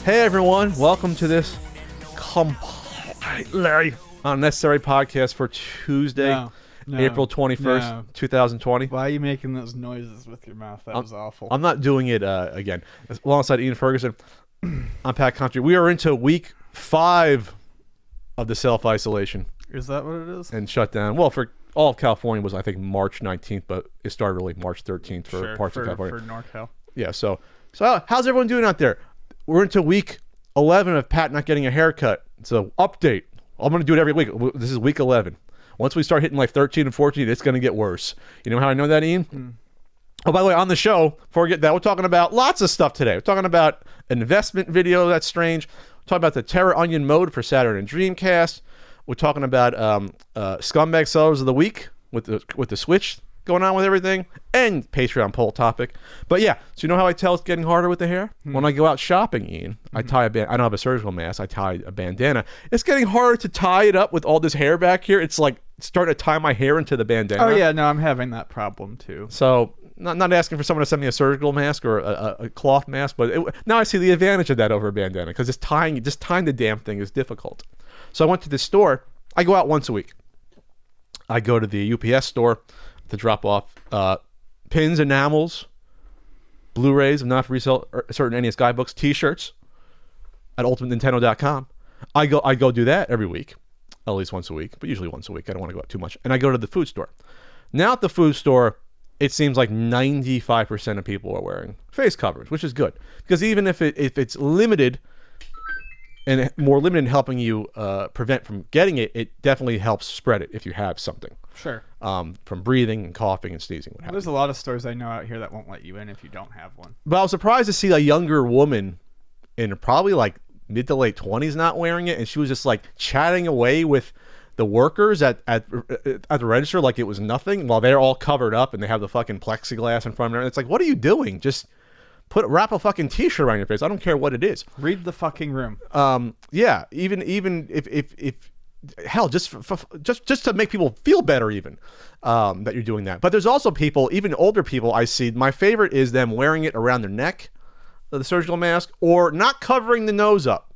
Hey everyone, welcome to this completely unnecessary podcast for Tuesday, April 21st, 2020. Why are you making those noises with your mouth? That was awful. I'm not doing it again. Alongside Ian Ferguson, I'm Pat Country. We are into week 5 of the self-isolation. Is that what it is? And shutdown. Well, for all of California was, I think, March 19th, but it started really March 13th for parts of California. For NorCal. Yeah, so how's everyone doing out there? We're into week 11 of Pat not getting a haircut. So update. I'm going to do it every week. This is week 11. Once we start hitting like 13 and 14, it's going to get worse. You know how I know that, Ian? Oh, by the way, on the show, before we get that, we're talking about lots of stuff today. We're talking about an investment video that's strange. We're talking about the Terror Onion mode for Saturn and Dreamcast. We're talking about scumbag sellers of the week with the Switch going on with everything, and Patreon poll topic. But yeah, so you know how I tell it's getting harder with the hair? When I go out shopping, Ian, I tie I don't have a surgical mask, I tie a bandana. It's getting harder to tie it up with all this hair back here. It's like starting to tie my hair into the bandana. Oh yeah, no, I'm having that problem too. So not asking for someone to send me a surgical mask or a cloth mask, but now I see the advantage of that over a bandana, because just tying the damn thing is difficult. So I went to the store. I go out once a week. I go to the UPS store to drop off pins, enamels, Blu-rays of not for resale, certain NES guidebooks, T-shirts at ultimatenintendo.com. I go do that every week, at least once a week, but usually once a week. I don't want to go out too much. And I go to the food store. Now at the food store, it seems like 95% of people are wearing face coverings, which is good, because even if it's limited and more limited in helping you prevent from getting it, it definitely helps spread it if you have something. Sure. From breathing and coughing and sneezing. There's a lot of stores I know out here that won't let you in if you don't have one. But I was surprised to see a younger woman in probably like mid to late 20s not wearing it, and she was just like chatting away with the workers at the register like it was nothing, while they're all covered up and they have the fucking plexiglass in front of them. It's like, what are you doing? Just wrap a fucking T-shirt around your face. I don't care what it is. Read the fucking room. Yeah. Even if hell, just to make people feel better, even that you're doing that. But there's also people, even older people, I see. My favorite is them wearing it around their neck, the surgical mask, or not covering the nose up.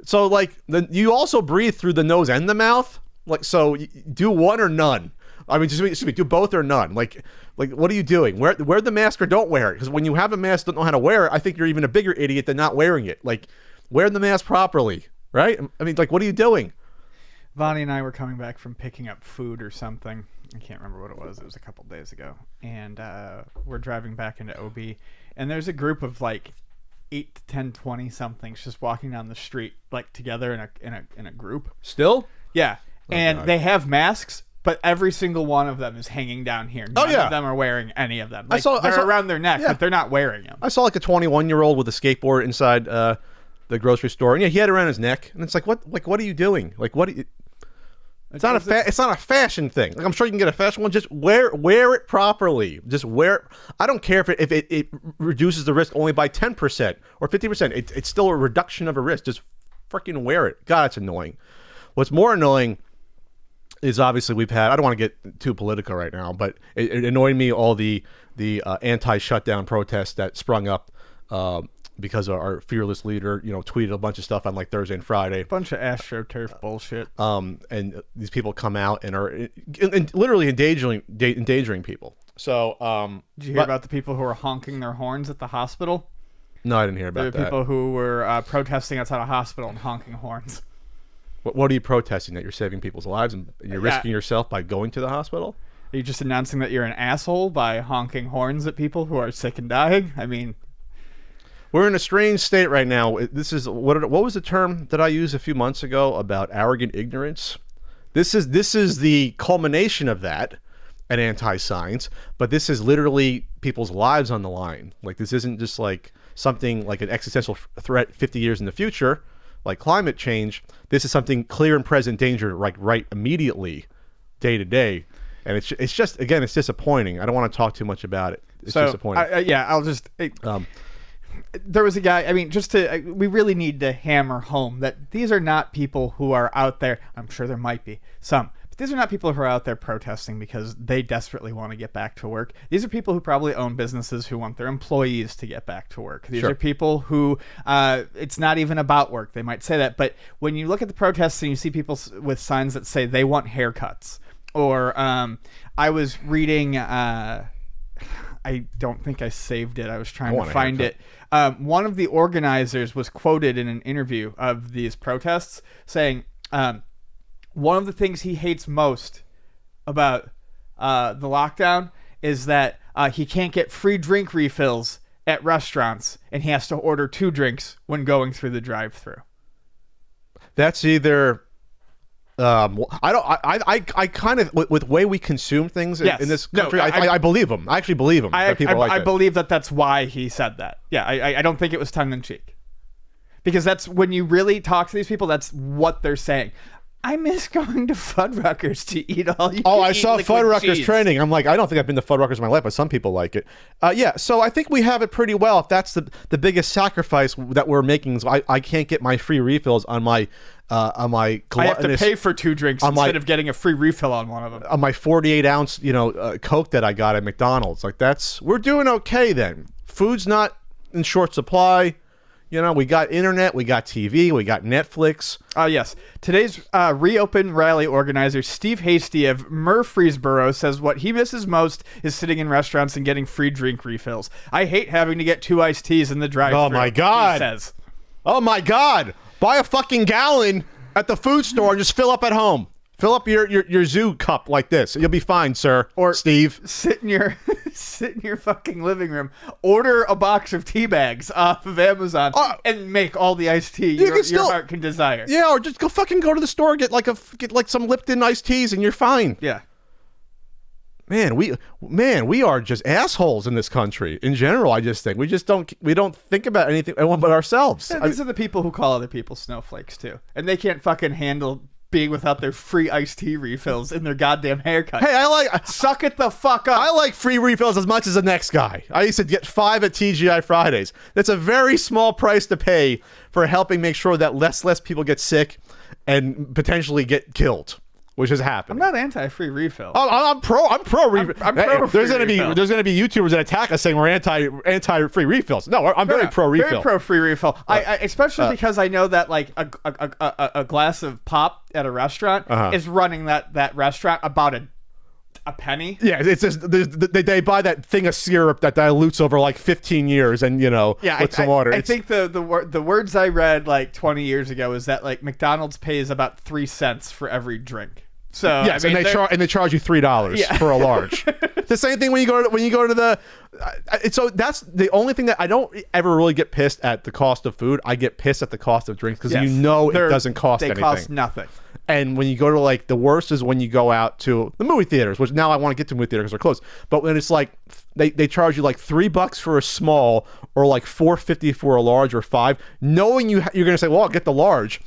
So like you also breathe through the nose and the mouth. Like, so do one or none. I mean, excuse me, do both or none. Like, what are you doing? Wear the mask or don't wear it. Because when you have a mask, don't know how to wear it, I think you're even a bigger idiot than not wearing it. Like, wear the mask properly, right? I mean, like, what are you doing? Vonnie and I were coming back from picking up food or something. I can't remember what it was. It was a couple days ago. And we're driving back into OB. And there's a group of like 8 to 10, 20 somethings just walking down the street, like together in a group. Still? Yeah. And they have masks, but every single one of them is hanging down here. None of them are wearing any of them. Like, they're around their neck, but they're not wearing them. I saw like a 21-year-old with a skateboard inside the grocery store, and yeah, he had it around his neck. And it's like, what are you doing? Like, what? It's not a fashion thing. Like, I'm sure you can get a fashion one. Just wear it properly. Just wear it. I don't care if it reduces the risk only by 10% or 50%. It's still a reduction of a risk. Just freaking wear it. God, it's annoying. What's more annoying is obviously we've had, I don't want to get too political right now, but it annoyed me, all the anti-shutdown protests that sprung up because our fearless leader, tweeted a bunch of stuff on like Thursday and Friday. Bunch of AstroTurf bullshit. And these people come out and are literally endangering people. So, did you hear about the people who were honking their horns at the hospital? No, I didn't hear about that. There were people who were protesting outside a hospital and honking horns. What are you protesting? That you're saving people's lives and you're risking yourself by going to the hospital? Are you just announcing that you're an asshole by honking horns at people who are sick and dying? I mean, we're in a strange state right now. This is what was the term that I used a few months ago about arrogant ignorance? This is the culmination of that, an anti-science, but this is literally people's lives on the line. Like, this isn't just like something like an existential threat 50 years in the future. like climate change, this is something clear and present danger, like right immediately, day to day. And it's just, again, it's disappointing. I don't want to talk too much about it. It's disappointing. I'll just... there was a guy, I mean, we really need to hammer home that these are not people who are out there. I'm sure there might be some, but these are not people who are out there protesting because they desperately want to get back to work. These are people who probably own businesses who want their employees to get back to work. These are people who, it's not even about work. They might say that, but when you look at the protests and you see people with signs that say they want haircuts, or I was reading, I don't think I saved it. I was trying to find it. One of the organizers was quoted in an interview of these protests saying one of the things he hates most about the lockdown is that he can't get free drink refills at restaurants, and he has to order 2 drinks when going through the drive-thru. That's either... I kind of, with the way we consume things in this country, I believe him. I actually believe him. I believe that's why he said that. Yeah, I don't think it was tongue in cheek, because that's when you really talk to these people, that's what they're saying. I miss going to Fuddruckers to eat all you I saw Fuddruckers training. I'm like, I don't think I've been to Fuddruckers in my life, but some people like it. So I think we have it pretty well. If that's the biggest sacrifice that we're making, is I can't get my free refills on my I have to pay for 2 drinks instead of getting a free refill on one of them. On my 48-ounce, Coke that I got at McDonald's. Like, we're doing okay then. Food's not in short supply. We got internet, we got TV, we got Netflix. Yes. Today's Reopen rally organizer, Steve Hasty of Murfreesboro, says what he misses most is sitting in restaurants and getting free drink refills. I hate having to get 2 iced teas in the drive-thru. Oh, my God. He says. Oh, my God. Buy a fucking gallon at the food store and just fill up at home. Fill up your zoo cup like this. You'll be fine, sir. Or Steve. Sit in your fucking living room. Order a box of tea bags off of Amazon and make all the iced tea your heart can desire. Yeah, or just go to the store and get like some Lipton iced teas and you're fine. Yeah. Man, we are just assholes in this country in general. I just think we don't think about anyone but ourselves. Yeah, these are the people who call other people snowflakes too, and they can't fucking handle being without their free iced tea refills in their goddamn haircut. Hey, suck it the fuck up. I like free refills as much as the next guy. I used to get 5 at TGI Fridays. That's a very small price to pay for helping make sure that less people get sick and potentially get killed, which has happened. I'm not anti-free refill. I'm pro refill. I'm pro there's gonna be YouTubers that attack us saying we're anti free refills. No, I'm very pro refill. Very pro free refill. I especially because I know that like a glass of pop at a restaurant is running that restaurant about a penny. Yeah, it's just they buy that thing of syrup that dilutes over like 15 years, and with some water. I think the words I read like 20 years ago is that like McDonald's pays about 3 cents for every drink. So yes, I mean, and they charge you $3 for a large. The same thing when you go to the. So that's the only thing that I don't ever really get pissed at the cost of food. I get pissed at the cost of drinks because it doesn't cost anything. They cost nothing. And when you go to like the worst is when you go out to the movie theaters, which now I want to get to movie theaters because they're closed. But when it's like they charge you like $3 for a small or like $4.50 for a large or $5, knowing you're going to say, well, I'll get the large.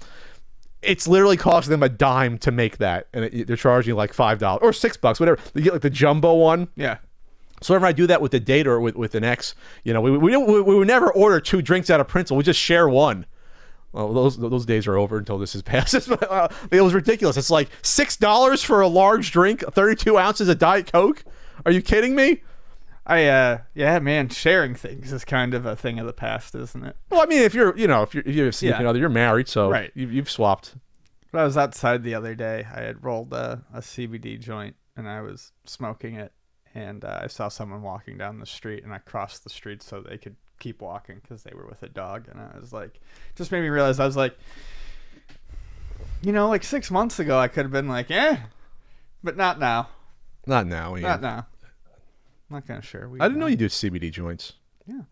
It's literally costing them a dime to make that, and they're charging you like $5 or $6, whatever. You get like the jumbo one. Yeah. So whenever I do that with a date or with an ex, we would never order 2 drinks out of principle. We just share one. Well, those days are over until this is passed. It was ridiculous. It's like $6 for a large drink, 32 ounces of Diet Coke. Are you kidding me? Man, sharing things is kind of a thing of the past, isn't it? Well, I mean, if you have a significant other, you're married, so right. You've swapped. When I was outside the other day, I had rolled a CBD joint and I was smoking it, and I saw someone walking down the street, and I crossed the street so they could keep walking because they were with a dog, and I was like, just made me realize, I was like, like 6 months ago I could have been like, but not now. Not now. Yeah. Not now. I'm not kind of sure. I didn't know you do CBD joints. Yeah.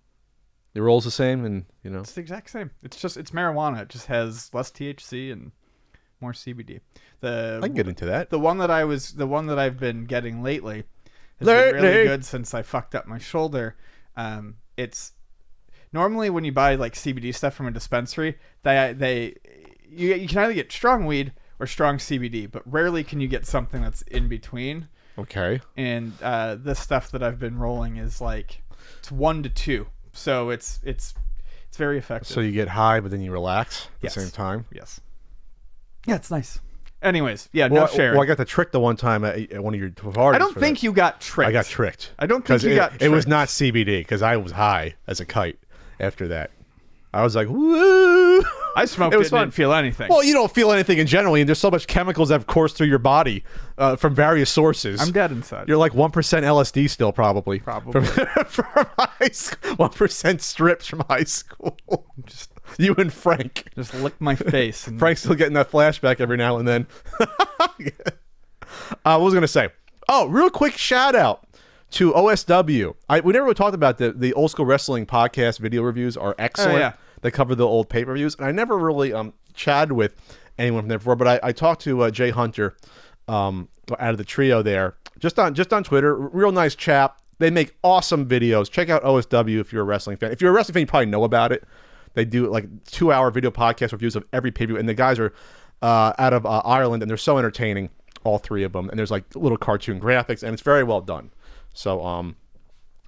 The roll's the same, and it's the exact same. It's marijuana. It just has less THC and more CBD. I can get into that. The one that I've been getting lately has been really good since I fucked up my shoulder. It's normally when you buy like CBD stuff from a dispensary, you can either get strong weed or strong CBD, but rarely can you get something that's in between. Okay. And this stuff that I've been rolling is like it's 1 to 2, so it's very effective. So you get high, but then you relax at the same time. Yes. Yeah, it's nice. Anyways, no sharing. Well, I got the trick the one time at one of your parties. I don't think you got tricked. I got tricked. I don't think you got tricked. It was not CBD because I was high as a kite after that. I was like, woo! I smoked it and didn't feel anything. Well, you don't feel anything in general, and there's so much chemicals that have coursed through your body from various sources. I'm dead inside. You're like 1% LSD still, probably. Probably. From high school. 1% strips from high school. Just you and Frank. Just lick my face. And Frank's still getting that flashback every now and then. What was I going to say? Oh, real quick shout out to OSW. We never really talked about the old school wrestling podcast video reviews are excellent. Oh, yeah. They cover the old pay-per-views. And I never really chatted with anyone from there before, but I talked to Jay Hunter out of the trio there just on Twitter. Real nice chap. They make awesome videos. Check out OSW if you're a wrestling fan. If you're a wrestling fan, you probably know about it. They do like 2-hour video podcast reviews of every pay-per-view, and the guys are out of Ireland, and they're so entertaining, all three of them. And there's like little cartoon graphics, and it's very well done. So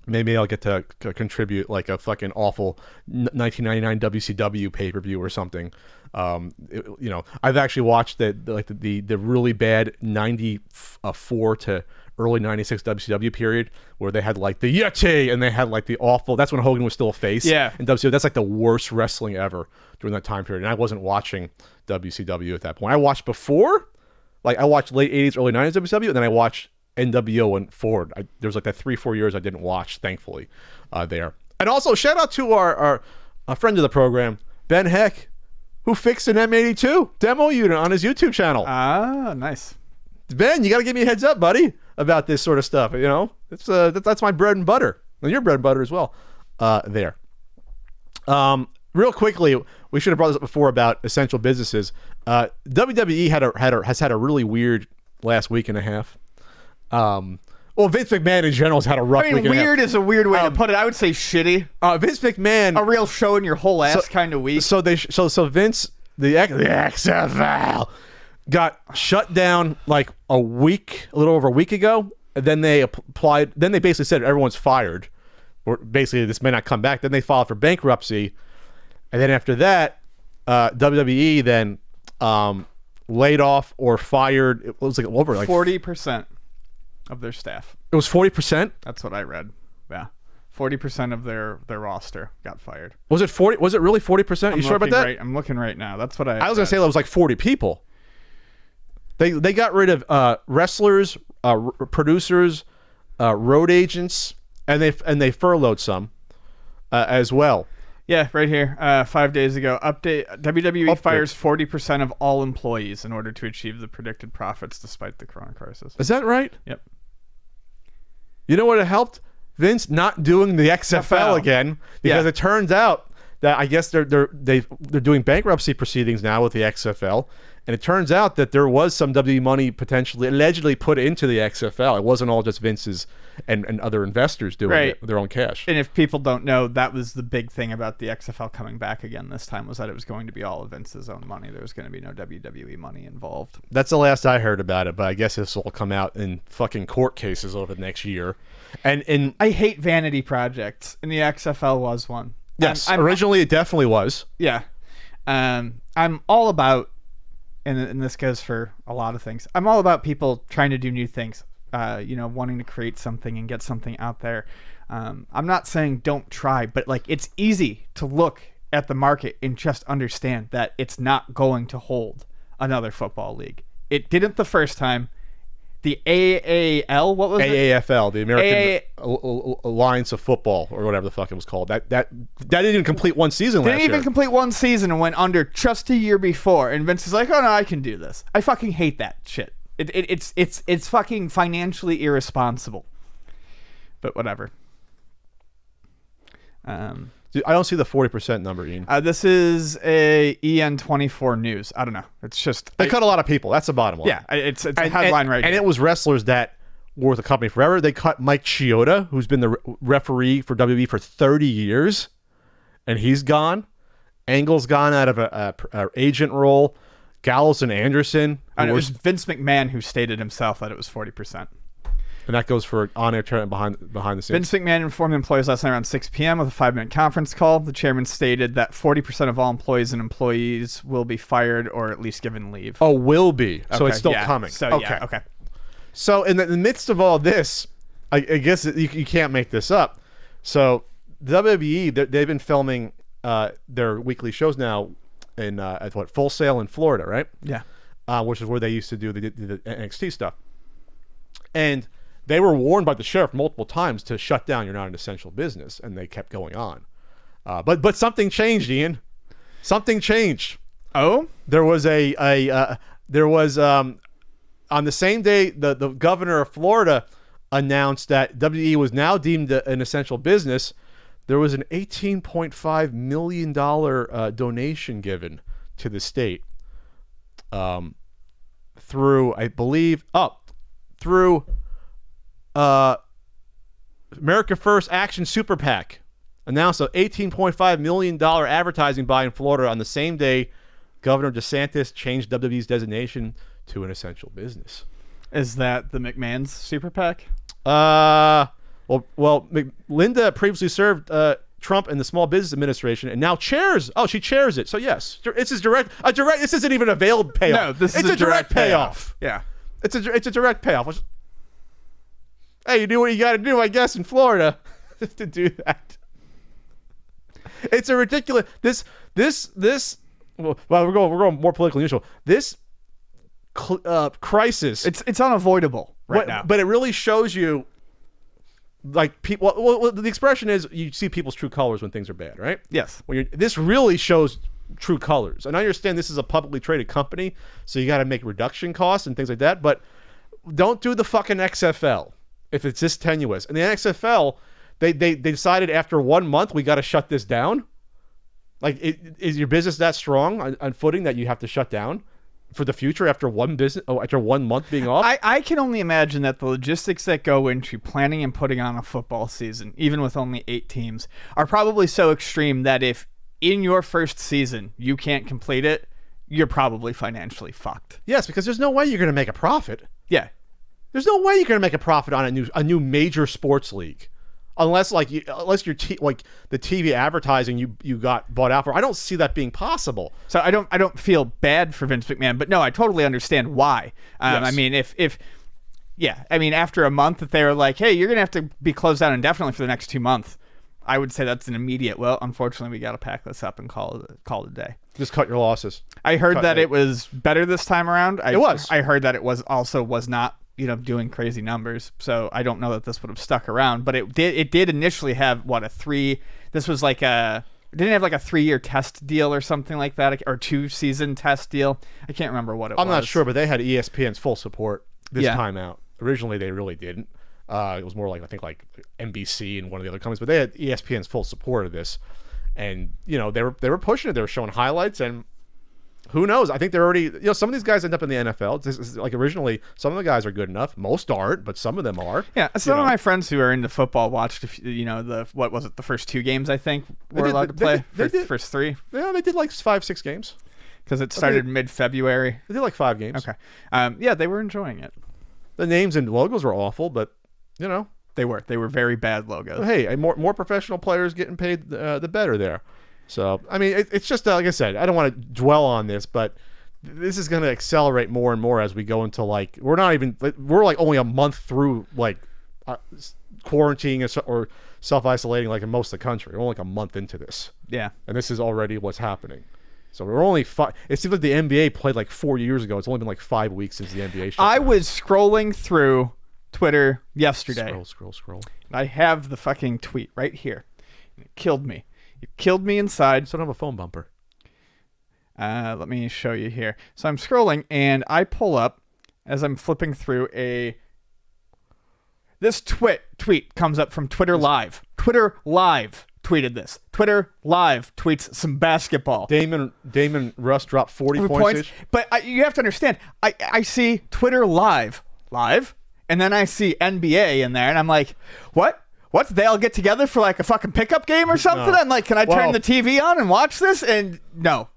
maybe I'll get to contribute like a fucking awful 1999 WCW pay-per-view or something. I've actually watched the really bad 94 to early 96 WCW period where they had like the Yeti and they had like the awful, that's when Hogan was still a face. Yeah. In WCW. That's like the worst wrestling ever during that time period. And I wasn't watching WCW at that point. I watched before, like I watched late 80s, early 90s WCW, and then I watched NWO and forward. There was like that 3-4 years I didn't watch, thankfully, there. And also shout out to our friend of the program, Ben Heck, who fixed an M82 demo unit on his YouTube channel. Ah, nice. Ben, you got to give me a heads up, buddy, about this sort of stuff. You know, it's that's my bread and butter. And your bread and butter as well. There. Real quickly, we should have brought this up before about essential businesses. WWE has had a really weird last week and a half. Well, Vince McMahon in general has had a rough week and a half. Weird is a weird way to put it. I would say shitty. Vince McMahon, a real show in your whole ass kind of week. So Vince, the XFL, got shut down like a little over a week ago. And then they applied. Then they basically said everyone's fired, or basically this may not come back. Then they filed for bankruptcy, and then after that, WWE then laid off or fired. It was like over like 40% of their staff. It was 40%. That's what I read. Yeah, 40% of their roster got fired. Was it 40? Was it really 40%? You sure about that? I'm looking right now. That's what I was gonna say. That was like 40 people. They got rid of wrestlers, producers, road agents, and they furloughed some as well. Yeah, right here. 5 days ago, WWE fires 40% of all employees in order to achieve the predicted profits despite the corona crisis. Is that right? Yep. You know what it helped? Vince not doing the XFL again, because it turns out that I guess they're doing bankruptcy proceedings now with the XFL. And it turns out that there was some WWE money allegedly put into the XFL. It wasn't all just Vince's and other investors doing it with their own cash. And if people don't know, that was the big thing about the XFL coming back again this time, was that it was going to be all of Vince's own money. There was going to be no WWE money involved. That's the last I heard about it, but I guess this will come out in fucking court cases over the next year. And I hate vanity projects, and the XFL was one. Yes, originally it definitely was. Yeah. I'm all about, and this goes for a lot of things, I'm all about people trying to do new things, wanting to create something and get something out there. I'm not saying don't try, but like it's easy to look at the market and just understand that it's not going to hold another football league. It didn't the first time. The AAL, what was it? AAFL, the American Alliance of Football, or whatever the fuck it was called. That didn't even complete one season last year. Didn't even complete one season and went under just a year before. And Vince is like, oh no, I can do this. I fucking hate that shit. It's fucking financially irresponsible. But whatever. Dude, I don't see the 40% number, Ian. This is a EN24 news. I don't know. It's just they cut a lot of people. That's the bottom line. Yeah, it's a headline right and here. it was wrestlers that were with the company forever. They cut Mike Chioda, who's been the referee for WWE for 30 years, and he's gone. Angle's gone out of a agent role. Gallows and Anderson. And it was Vince McMahon who stated himself that it was 40%. And that goes for on-air talent behind the scenes. Vince McMahon informed employees last night around 6 p.m. with a 5-minute conference call. The chairman stated that 40% of all employees and employees will be fired or at least given leave. Oh, will be. So Okay, it's still yeah. coming. So, okay. yeah, okay. So in the midst of all this, I guess you can't make this up. So WWE, they've been filming their weekly shows now at Full Sail in Florida, right? Yeah. Which is where they used to do the NXT stuff. And they were warned by the sheriff multiple times to shut down. You're not an essential business, and they kept going on. But something changed, Ian. Something changed. Oh, There was on the same day the governor of Florida announced that WWE was now deemed an essential business. There was an $18.5 million donation given to the state through, I believe, through America First Action Super PAC. Announced an $18.5 million advertising buy in Florida on the same day Governor DeSantis changed WWE's designation to an essential business. is that the McMahon's super PAC? Linda previously served Trump in the Small Business Administration and now chairs. Oh, she chairs it. So yes, this is direct. This isn't even a veiled payoff. No, this is a direct payoff. Yeah. It's a direct payoff. Hey, you do what you got to do, I guess, in Florida to do that. It's a ridiculous. Well, we're going more politically neutral. This crisis. It's unavoidable now. But it really shows you, like, people. Well, the expression is you see people's true colors when things are bad, right? Yes. This really shows true colors. And I understand this is a publicly traded company, so you got to make reduction costs and things like that. But don't do the fucking XFL if it's this tenuous. And the XFL, they decided after 1 month we got to shut this down. Like, is your business that strong on footing that you have to shut down for the future after 1 month being off? I can only imagine that the logistics that go into planning and putting on a football season, even with only 8 teams, are probably so extreme that if in your first season you can't complete it, you're probably financially fucked. Yes, because there's no way you're going to make a profit. Yeah. There's no way you're going to make a profit on a new major sports league. Unless you're like the TV advertising you got bought out for. I don't see that being possible. So I don't feel bad for Vince McMahon, but no, I totally understand why. Yes. I mean, after a month, if they were like, "Hey, you're gonna have to be closed down indefinitely for the next 2 months," I would say that's an immediate. Well, unfortunately, we got to pack this up and call it a day. Just cut your losses. I heard that it was better this time around. It was. I heard that it was not. Doing crazy numbers. So I don't know that this would have stuck around, but it did initially have this was like it didn't have like a 3-year test deal or something like that, or 2-season test deal. I can't remember what it was. I'm not sure, but they had ESPN's full support this Yeah. time out. Originally, they really didn't. It was more like, I think, like NBC and one of the other companies, but they had ESPN's full support of this. And, they were pushing it. They were showing highlights, and who knows? I think they're already, some of these guys end up in the NFL. This is, like, originally, some of the guys are good enough. Most aren't, but some of them are. Yeah, some of my friends who are into football watched, the first 2 games, I think, were allowed to play. First 3? Yeah, they did like 5-6 games. Because it started mid-February. They did like 5 games. Okay. Yeah, they were enjoying it. The names and logos were awful, but, They were very bad logos. But hey, more professional players getting paid, the better there. So, I mean, it's just, like I said, I don't want to dwell on this, but this is going to accelerate more and more as we go into, like, we're only a month through, like, quarantining or self-isolating, like, in most of the country. We're only like a month into this. Yeah. And this is already what's happening. So we're only it seems like the NBA played like 4 years ago. It's only been like 5 weeks since the NBA shut I down. was scrolling through Twitter yesterday. Scroll. I have the fucking tweet right here. It killed me. It killed me inside. So I don't have a phone bumper. Let me show you here. So I'm scrolling, and I pull up, as I'm flipping through, this tweet comes up from Twitter Live. Twitter Live tweeted this. Twitter Live tweets some basketball. Damon Russ dropped 40 points. But you have to understand, I see Twitter Live, and then I see NBA in there, and I'm like, what? what? Did they all get together for like a fucking pickup game or something? No. And like, can I turn the TV on and watch this? And no.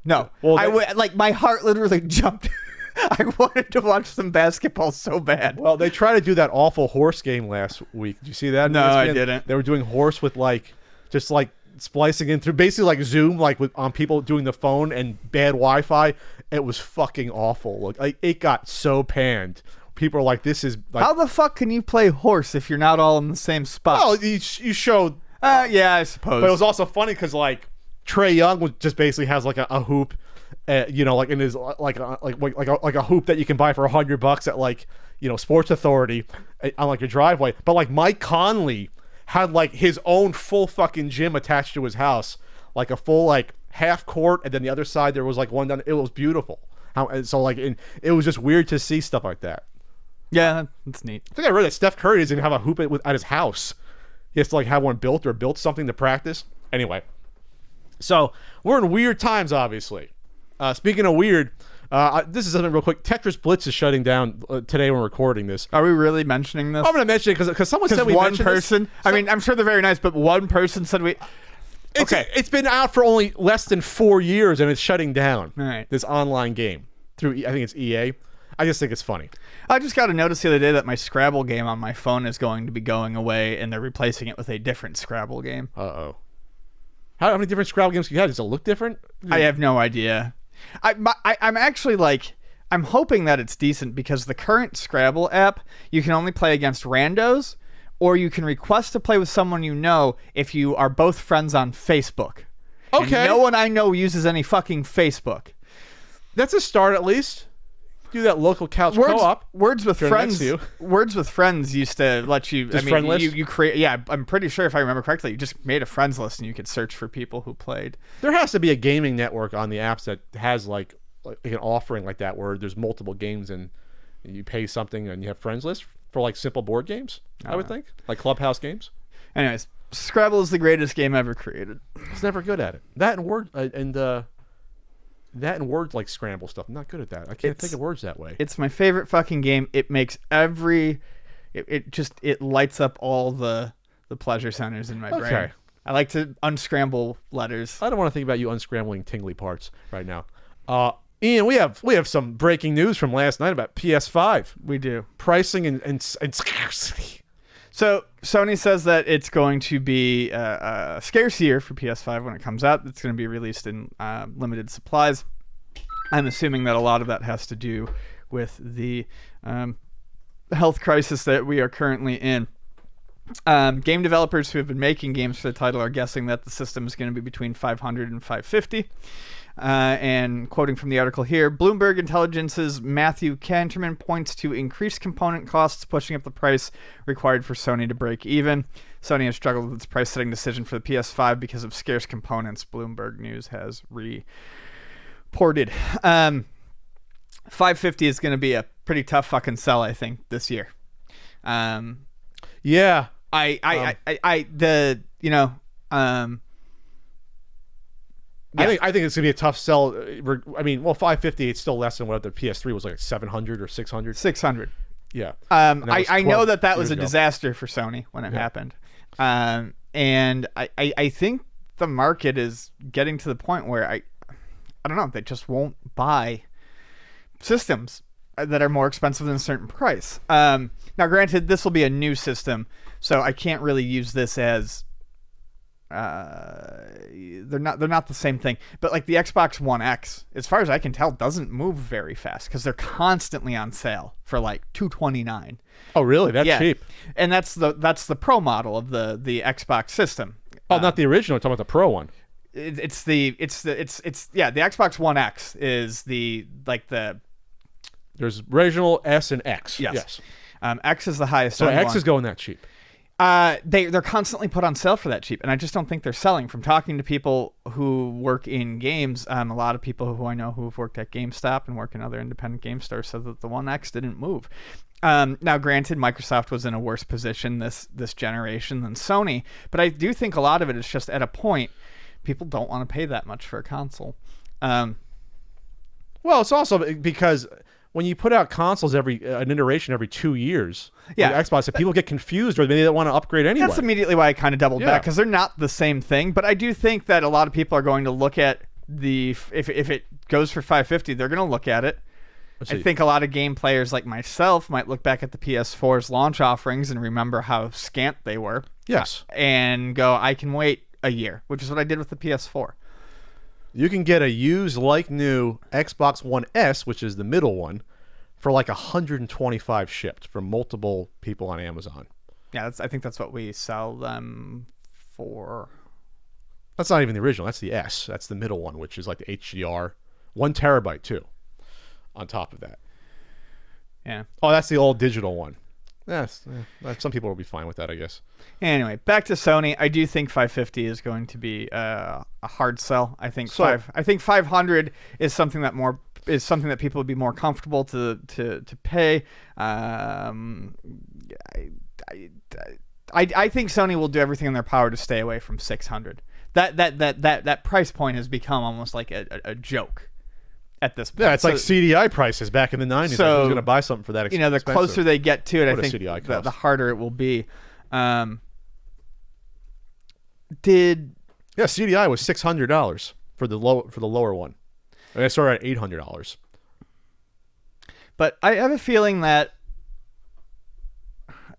Well, like my heart literally jumped. I wanted to watch some basketball so bad. Well, they tried to do that awful horse game last week. Did you see that? No, I didn't. They were doing horse with just splicing in through basically like Zoom, like on people doing the phone and bad Wi-Fi. It was fucking awful. Like it got so panned. People are like, this is like, how the fuck can you play horse if you're not all in the same spot? oh, you showed. Yeah, I suppose. But it was also funny because like Trae Young was just basically has like a hoop, like in his like a hoop that you can buy for $100 at like Sports Authority on like your driveway. But like Mike Conley had like his own full fucking gym attached to his house, like a full like half court, and then the other side there was like one down. It was beautiful. So like it was just weird to see stuff like that. Yeah, that's neat. I think I read that Steph Curry doesn't even have a hoop at his house. He has to like have one built or built something to practice. Anyway, so we're in weird times, obviously. Speaking of weird, this is something real quick. Tetris Blitz is shutting down today when we're recording this. Are we really mentioning this? I'm going to mention it because someone said we one mentioned person. This. I mean, I'm sure they're very nice, but one person said we. Okay, it's been out for only less than 4 years and it's shutting down. All right. This online game through I think it's EA. I just think it's funny. I just got a notice the other day that my Scrabble game on my phone is going to be going away, and they're replacing it with a different Scrabble game. Uh-oh. How many different Scrabble games do you have? Does it look different? I have no idea. I'm actually like, I'm hoping that it's decent because the current Scrabble app, you can only play against randos, or you can request to play with someone you know if you are both friends on Facebook. Okay. And no one I know uses any fucking Facebook. That's a start at least. Do that local couch co-op. Words with Friends. Next to you. Words with Friends used to let you. Just friend list? You create. Yeah, I'm pretty sure if I remember correctly, you just made a friends list and you could search for people who played. There has to be a gaming network on the apps that has like an offering like that where there's multiple games and you pay something and you have friends list for like simple board games. I would think like Clubhouse games. Anyways, Scrabble is the greatest game ever created. I was never good at it. That and words like scramble stuff. I'm not good at that. I can't think of words that way. It's my favorite fucking game. It makes it lights up all the pleasure centers in my brain. I like to unscramble letters. I don't want to think about you unscrambling tingly parts right now. Ian, we have some breaking news from last night about PS5. We do. Pricing and scarcity. So Sony says that it's going to be a scarce year for PS5 when it comes out. It's going to be released in limited supplies. I'm assuming that a lot of that has to do with the health crisis that we are currently in. Game developers who have been making games for the title are guessing that the system is going to be between $500 and $550. And quoting from the article here, Bloomberg Intelligence's Matthew Canterman points to increased component costs pushing up the price required for Sony to break even. Sony has struggled with its price-setting decision for the PS5 because of scarce components, Bloomberg News has reported. 550 is going to be a pretty tough fucking sell, I think, this year. Yeah. Yeah. I think it's gonna be a tough sell. I mean, well, 550, it's still less than what the PS3 was, like 700 or 600. 600. Yeah. I know that was a ago. disaster for Sony when it happened. And I think the market is getting to the point where I don't know, they just won't buy systems that are more expensive than a certain price. Now, granted, this will be a new system, so I can't really use this as they're not the same thing. But like the Xbox One X, as far as I can tell, doesn't move very fast because they're constantly on sale for like $229. Oh, really? That's cheap. And that's the Pro model of the Xbox system. Oh, not the original. I'm talking about the Pro one. It's the Xbox One X is there's original S and X. Yes. X is the highest. So X one. is going that cheap. They're constantly put on sale for that cheap, and I just don't think they're selling. From talking to people who work in games, a lot of people who I know who've worked at GameStop and work in other independent game stores said that the One X didn't move. Now, granted, Microsoft was in a worse position this generation than Sony, but I do think a lot of it is just at a point people don't want to pay that much for a console. Well, it's also because when you put out consoles an iteration every 2 years, Yeah. like Xbox, if people get confused or maybe they don't want to upgrade anyway. That's immediately why I kind of doubled Yeah. back, because they're not the same thing. But I do think that a lot of people are going to look at if it goes for $550, they're going to look at it. I think a lot of game players like myself might look back at the PS4's launch offerings and remember how scant they were. Yes. And go, I can wait a year, which is what I did with the PS4. You can get a used like new Xbox One S, which is the middle one, for like 125 shipped from multiple people on Amazon. Yeah, I think that's what we sell them for. That's not even the original. That's the S. That's the middle one, which is like the HDR. 1 terabyte too, on top of that. Yeah. Oh, that's the old digital one. Yes. Some people will be fine with that, I guess. Anyway, back to Sony. I do think 550 is going to be a hard sell. I think I think 500 is something that people would be more comfortable to pay. I think Sony will do everything in their power to stay away from 600. That price point has become almost like a joke at this point. Yeah, it's like CDI prices back in the 90s. So, like, who's going to buy something for that expensive? The closer they get to it, What I a think CDI cost. the harder it will be. Yeah, CDI was $600 for the lower one. And I started at $800. But I have a feeling that.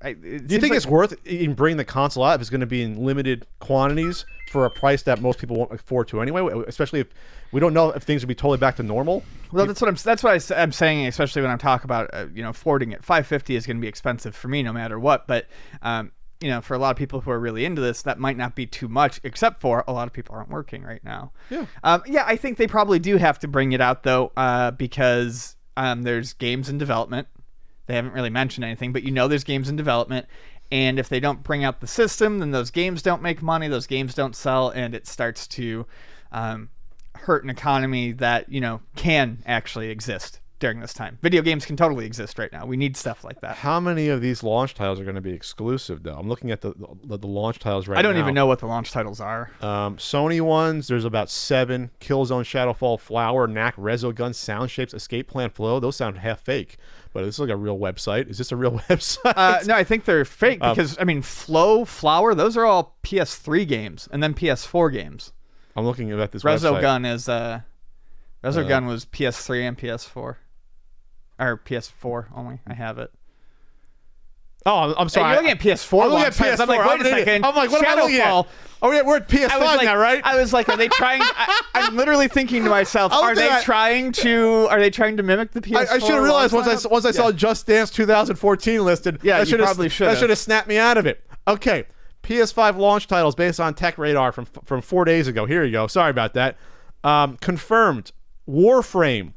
Do you think it's worth even bringing the console out if it's going to be in limited quantities for a price that most people won't afford to anyway? Especially if we don't know if things will be totally back to normal. Well, that's what I'm saying. Especially when I'm talking about affording it. $550 is going to be expensive for me no matter what. But for a lot of people who are really into this, that might not be too much. Except for a lot of people aren't working right now. Yeah. I think they probably do have to bring it out though, because there's games in development. They haven't really mentioned anything, but there's games in development. And if they don't bring out the system, then those games don't make money, those games don't sell, and it starts to hurt an economy that, can actually exist during this time. Video games can totally exist right now. We need stuff like that. How many of these launch titles are going to be exclusive, though? I'm looking at the launch titles right now. I don't even know what the launch titles are. Sony ones, there's about 7. Killzone, Shadowfall, Flower, Knack, Resogun, Sound Shapes, Escape Plan Flow. Those sound half fake. But this is like a real website. Is this a real website? No, I think they're fake because, Flower, those are all PS3 games and then PS4 games. I'm looking at this website. Resogun was PS3 and PS4. Or PS4 only. I have it. Oh, I'm sorry. You're looking at PS4. I'm looking at PS4. I'm like, wait a second. I'm like, what am I looking at? Oh, yeah, we're at PS5 now, right? I was like, are they trying? I'm literally thinking to myself, are they trying to mimic the PS4? I should have realized once I saw Just Dance 2014 listed. Yeah, you probably should. That should have snapped me out of it. Okay, PS5 launch titles based on Tech Radar from 4 days ago. Here you go. Sorry about that. Confirmed. Warframe.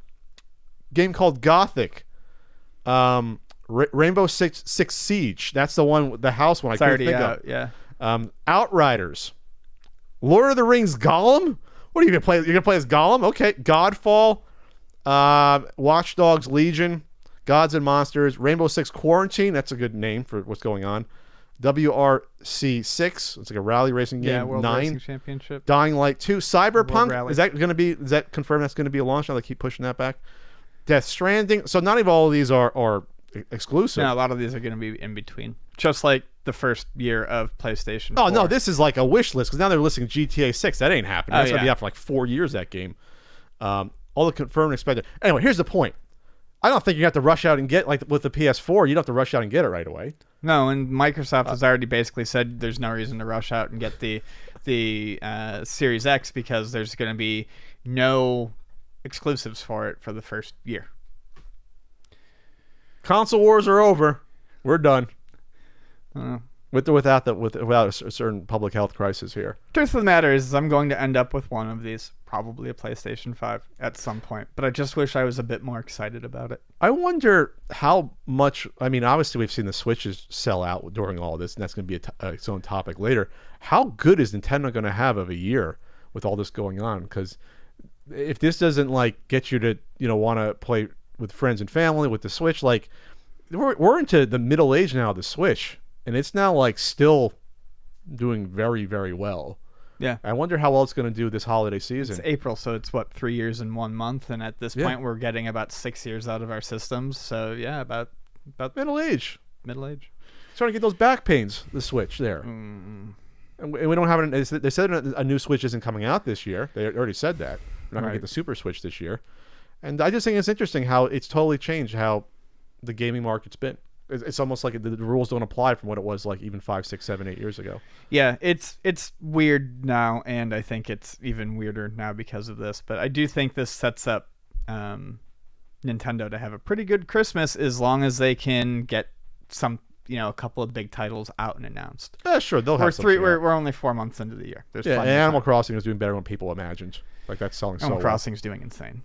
Game called Gothic. Rainbow Six Siege. That's the one, the house one. I couldn't think of. Yeah. Outriders. Lord of the Rings Gollum. What are you gonna play? You're gonna play as Gollum? Okay. Godfall. Watch Dogs Legion. Gods and Monsters. Rainbow Six Quarantine. That's a good name for what's going on. WRC6. It's like a rally racing game. Yeah, World 9. Racing Championship. Dying Light 2. Cyberpunk. Is that confirmed? That's gonna be a launch now. They keep pushing that back. Death Stranding. So not even all of these are exclusive. No, a lot of these are going to be in between. Just like the first year of PlayStation 4. Oh, no, this is like a wish list because now they're listing GTA 6. That ain't happening. That's going to be out for like 4 years, that game. All the confirmed and expected. Anyway, here's the point. I don't think you have to rush out and get, like with the PS4, you don't have to rush out and get it right away. No, and Microsoft has already basically said there's no reason to rush out and get the Series X because there's going to be no exclusives for it for the first year. Console wars are over. We're done. Without a certain public health crisis here. Truth of the matter is I'm going to end up with one of these, probably a PlayStation 5 at some point. But I just wish I was a bit more excited about it. I wonder how much. I mean, obviously we've seen the Switches sell out during all this, and that's going to be its own topic later. How good is Nintendo going to have of a year with all this going on? Because if this doesn't like get you to want to play with friends and family with the Switch, like we're into the middle age now of the Switch, and it's now like still doing very, very well. Yeah. I wonder how well it's going to do this holiday season. It's April, so it's what, 3 years and 1 month, and at this Yeah. point we're getting about 6 years out of our systems. So yeah, about Middle age. middle age. Starting to get those back pains. The Switch there. Mm. And we don't have they said a new Switch isn't coming out this year. They already said that. We're not going to Right. get the Super Switch this year. And I just think it's interesting how it's totally changed how the gaming market's been. It's almost like the rules don't apply from what it was like even 5, 6, 7, 8 years ago. Yeah, it's weird now, and I think it's even weirder now because of this. But I do think this sets up Nintendo to have a pretty good Christmas as long as they can get some, a couple of big titles out and announced. Yeah, sure, they'll have We're something out. we're only 4 months into the year. There's Yeah, and plenty of Animal time. Crossing is doing better than people imagined. Like that's selling so Animal well. Crossing's doing insane.